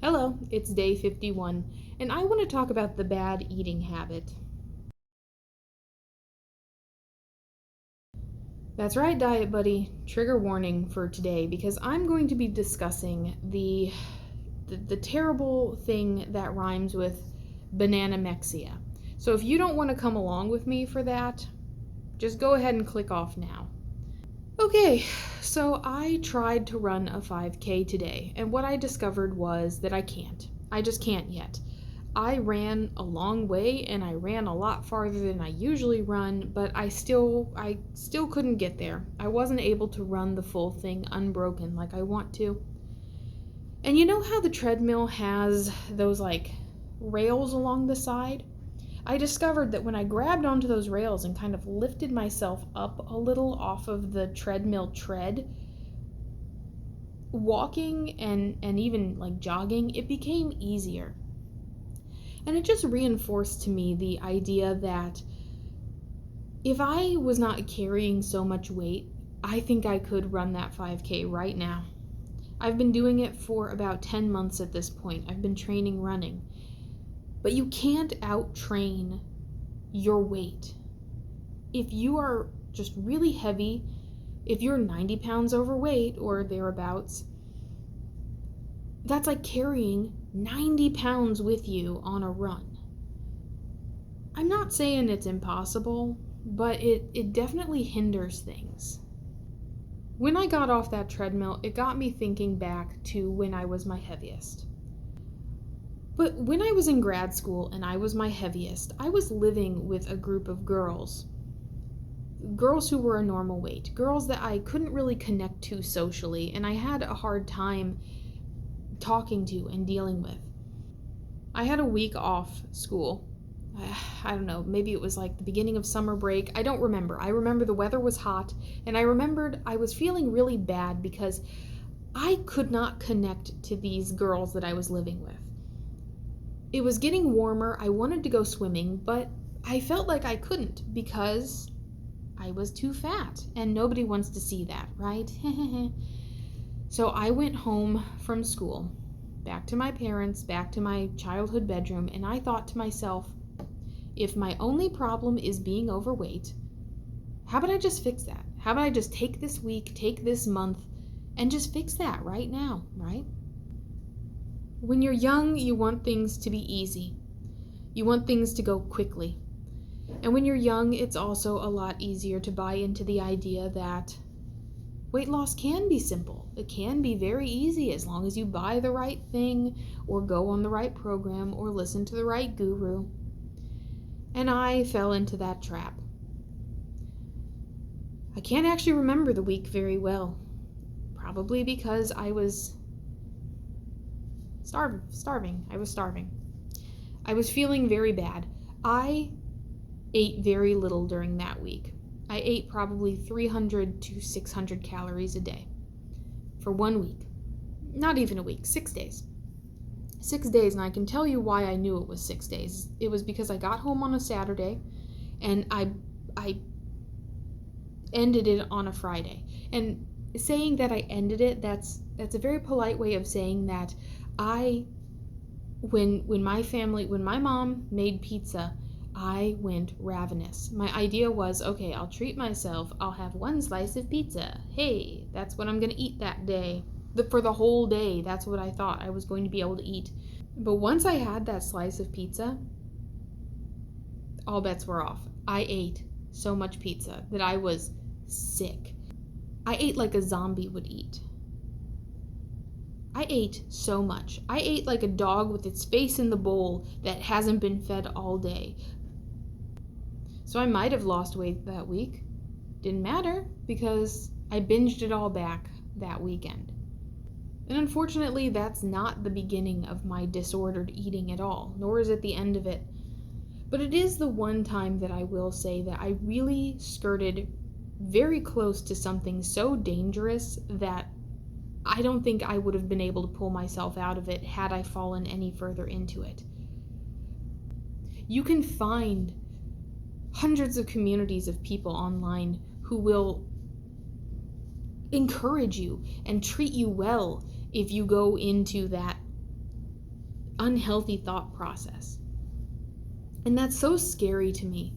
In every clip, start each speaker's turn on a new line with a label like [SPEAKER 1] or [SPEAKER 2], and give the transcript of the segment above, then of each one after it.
[SPEAKER 1] Hello, it's day 51, and I want to talk about the bad eating habit. That's right, Diet Buddy. Trigger warning for today because I'm going to be discussing the terrible thing that rhymes with bananamexia. So if you don't want to come along with me for that, just go ahead and click off now. Okay, so I tried to run a 5K today, and what I discovered was that I can't. I just can't yet. I ran a long way and I ran a lot farther than I usually run, but I still couldn't get there. I wasn't able to run the full thing unbroken like I want to. And you know how the treadmill has those rails along the side? I discovered that when I grabbed onto those rails and kind of lifted myself up a little off of the treadmill tread, walking and even jogging, it became easier. And it just reinforced to me the idea that if I was not carrying so much weight, I think I could run that 5K right now. I've been doing it for about 10 months at this point. I've been training running. But you can't out-train your weight. If you are just really heavy, if you're 90 pounds overweight or thereabouts, that's like carrying 90 pounds with you on a run. I'm not saying it's impossible, but it definitely hinders things. When I got off that treadmill, it got me thinking back to when I was my heaviest. But when I was in grad school and I was my heaviest, I was living with a group of girls who were a normal weight, girls that I couldn't really connect to socially, and I had a hard time talking to and dealing with. I had a week off school. I don't know, maybe it was like the beginning of summer break. I don't remember. I remember the weather was hot, and I remembered I was feeling really bad because I could not connect to these girls that I was living with. It was getting warmer. I wanted to go swimming, but I felt like I couldn't because I was too fat, and nobody wants to see that, right? So I went home from school, back to my parents, back to my childhood bedroom, and I thought to myself, if my only problem is being overweight, how about I just fix that? How about I just take this week, take this month, and just fix that right now, right? When you're young, you want things to be easy. You want things to go quickly. And when you're young, it's also a lot easier to buy into the idea that weight loss can be simple. It can be very easy as long as you buy the right thing or go on the right program or listen to the right guru. And I fell into that trap. I can't actually remember the week very well. Probably because I was starving. I was starving. I was feeling very bad. I ate very little during that week. I ate probably 300 to 600 calories a day for 1 week. Not even a week, 6 days. 6 days, and I can tell you why I knew it was 6 days. It was because I got home on a Saturday and I ended it on a Friday. And saying that I ended it, that's a very polite way of saying that when my mom made pizza, I went ravenous. My idea was, okay, I'll treat myself. I'll have one slice of pizza. Hey, that's what I'm going to eat that day. For the whole day, that's what I thought I was going to be able to eat. But once I had that slice of pizza, all bets were off. I ate so much pizza that I was sick. I ate like a zombie would eat. I ate so much. I ate like a dog with its face in the bowl that hasn't been fed all day. So I might have lost weight that week. Didn't matter because I binged it all back that weekend. And unfortunately, that's not the beginning of my disordered eating at all, nor is it the end of it. But it is the one time that I will say that I really skirted very close to something so dangerous that I don't think I would have been able to pull myself out of it had I fallen any further into it. You can find hundreds of communities of people online who will encourage you and treat you well if you go into that unhealthy thought process. And that's so scary to me.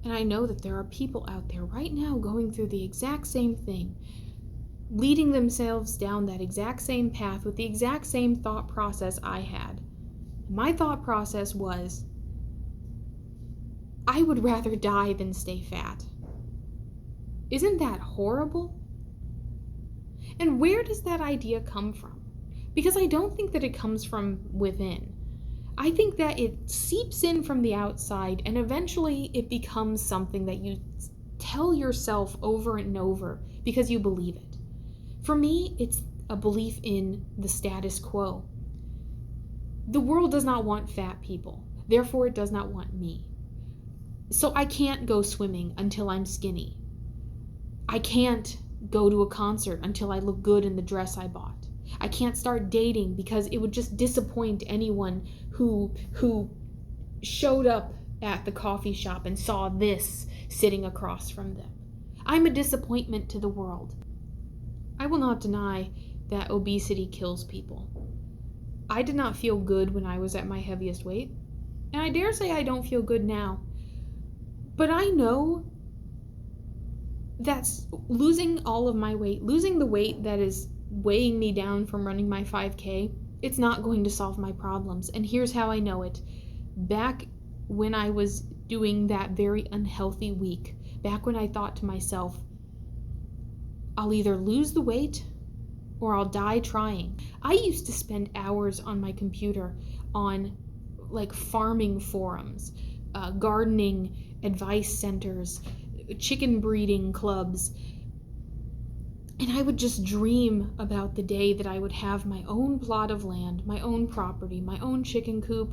[SPEAKER 1] And I know that there are people out there right now going through the exact same thing, leading themselves down that exact same path with the exact same thought process I had. My thought process was, I would rather die than stay fat. Isn't that horrible? And where does that idea come from? Because I don't think that it comes from within. I think that it seeps in from the outside, and eventually it becomes something that you tell yourself over and over because you believe it. For me, it's a belief in the status quo. The world does not want fat people, therefore it does not want me. So I can't go swimming until I'm skinny. I can't go to a concert until I look good in the dress I bought. I can't start dating because it would just disappoint anyone who showed up at the coffee shop and saw this sitting across from them. I'm a disappointment to the world. I will not deny that obesity kills people. I did not feel good when I was at my heaviest weight, and I dare say I don't feel good now. But I know that losing all of my weight, losing the weight that is weighing me down from running my 5K, it's not going to solve my problems. And here's how I know it. Back when I was doing that very unhealthy week, back when I thought to myself, I'll either lose the weight or I'll die trying. I used to spend hours on my computer on like farming forums, gardening advice centers, chicken breeding clubs. And I would just dream about the day that I would have my own plot of land, my own property, my own chicken coop,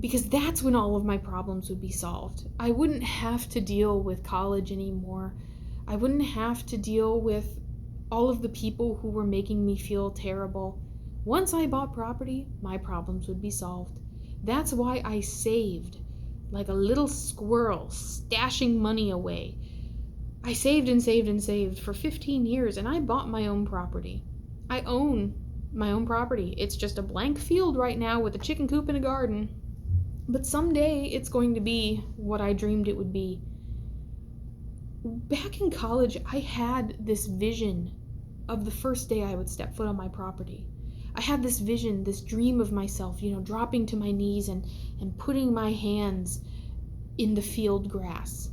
[SPEAKER 1] because that's when all of my problems would be solved. I wouldn't have to deal with college anymore. I wouldn't have to deal with all of the people who were making me feel terrible. Once I bought property, my problems would be solved. That's why I saved like a little squirrel, stashing money away. I saved and saved and saved for 15 years, and I bought my own property. I own my own property. It's just a blank field right now with a chicken coop and a garden. But someday it's going to be what I dreamed it would be. Back in college, I had this vision of the first day I would step foot on my property. I had this vision, this dream of myself, dropping to my knees and putting my hands in the field grass.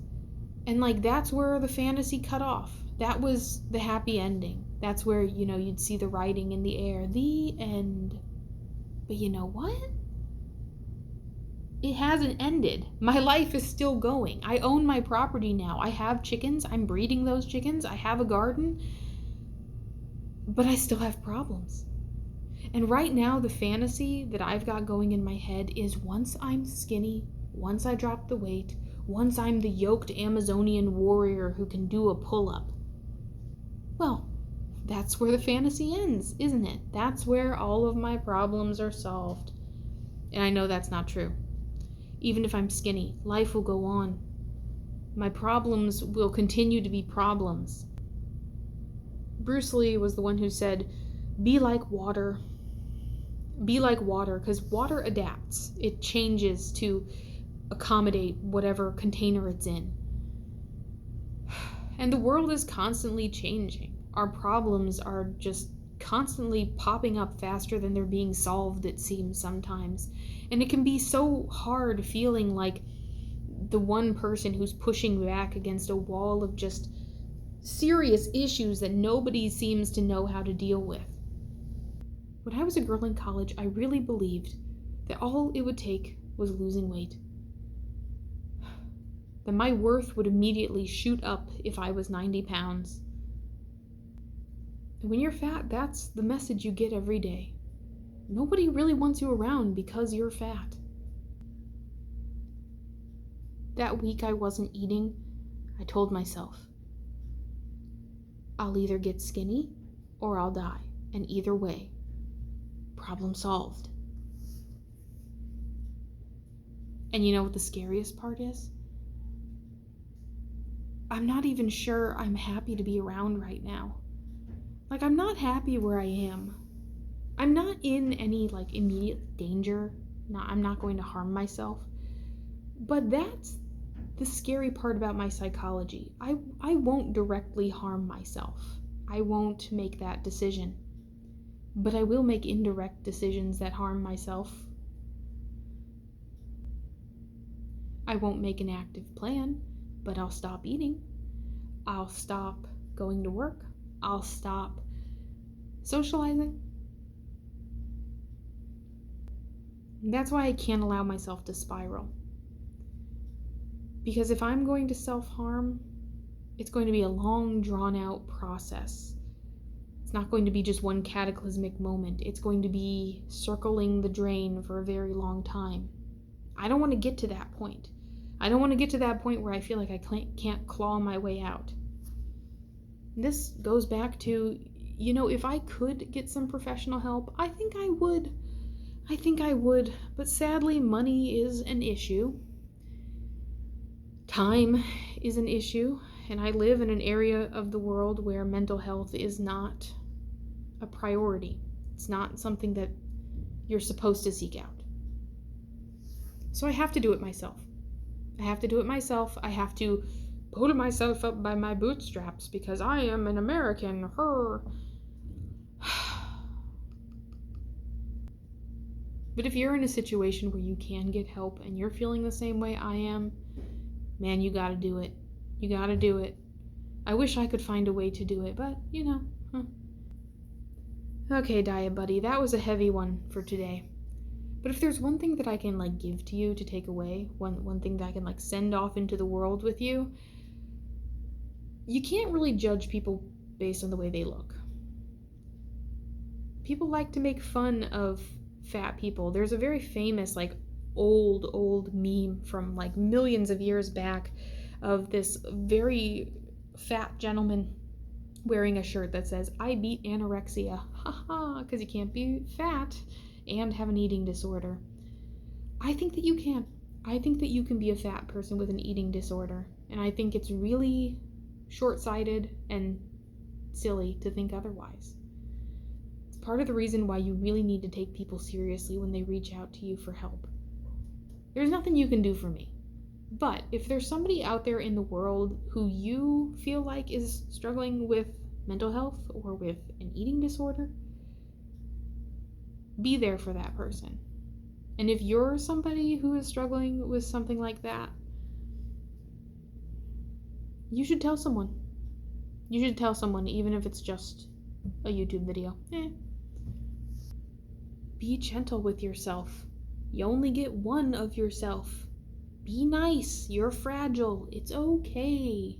[SPEAKER 1] And that's where the fantasy cut off. That was the happy ending. That's where, you'd see the writing in the air, the end. But you know what? It hasn't ended. My life is still going. I own my property now. I have chickens. I'm breeding those chickens. I have a garden. But I still have problems. And right now, the fantasy that I've got going in my head is once I'm skinny, once I drop the weight, once I'm the yoked Amazonian warrior who can do a pull-up. Well, that's where the fantasy ends, isn't it? That's where all of my problems are solved. And I know that's not true. Even if I'm skinny, life will go on. My problems will continue to be problems. Bruce Lee was the one who said, be like water. Be like water, because water adapts. It changes to accommodate whatever container it's in. And the world is constantly changing. Our problems are just constantly popping up faster than they're being solved, it seems sometimes. And it can be so hard feeling like the one person who's pushing back against a wall of just serious issues that nobody seems to know how to deal with. When I was a girl in college, I really believed that all it would take was losing weight. That my worth would immediately shoot up if I was 90 pounds. And when you're fat, that's the message you get every day. Nobody really wants you around because you're fat. That week I wasn't eating, I told myself, I'll either get skinny or I'll die. And either way, problem solved. And you know what the scariest part is? I'm not even sure I'm happy to be around right now. I'm not happy where I am. I'm not in any like immediate danger. I'm not going to harm myself. But that's the scary part about my psychology. I won't directly harm myself. I won't make that decision. But I will make indirect decisions that harm myself. I won't make an active plan, but I'll stop eating. I'll stop going to work. I'll stop socializing. That's why I can't allow myself to spiral. Because if I'm going to self-harm, it's going to be a long, drawn-out process. It's not going to be just one cataclysmic moment. It's going to be circling the drain for a very long time. I don't want to get to that point. I don't want to get to that point where I feel like I can't claw my way out. This goes back to, if I could get some professional help, I think I would. But sadly, money is an issue. Time is an issue, and I live in an area of the world where mental health is not a priority. It's not something that you're supposed to seek out. So I have to do it myself. I have to pull myself up by my bootstraps because I am an American. But if you're in a situation where you can get help and you're feeling the same way I am, man, you gotta do it. You gotta do it. I wish I could find a way to do it, but, Okay, Diet Buddy, that was a heavy one for today. But if there's one thing that I can, give to you to take away, one thing that I can, send off into the world with you, you can't really judge people based on the way they look. People like to make fun of fat people. There's a very famous, old meme from, millions of years back of this very fat gentleman wearing a shirt that says, "I beat anorexia." Haha, because you can't be fat and have an eating disorder. I think that you can. I think that you can be a fat person with an eating disorder. And I think it's really short-sighted and silly to think otherwise. It's part of the reason why you really need to take people seriously when they reach out to you for help. There's nothing you can do for me. But if there's somebody out there in the world who you feel like is struggling with mental health or with an eating disorder, be there for that person. And if you're somebody who is struggling with something like that, you should tell someone. You should tell someone, even if it's just a YouTube video. Be gentle with yourself. You only get one of yourself. Be nice. You're fragile. It's okay.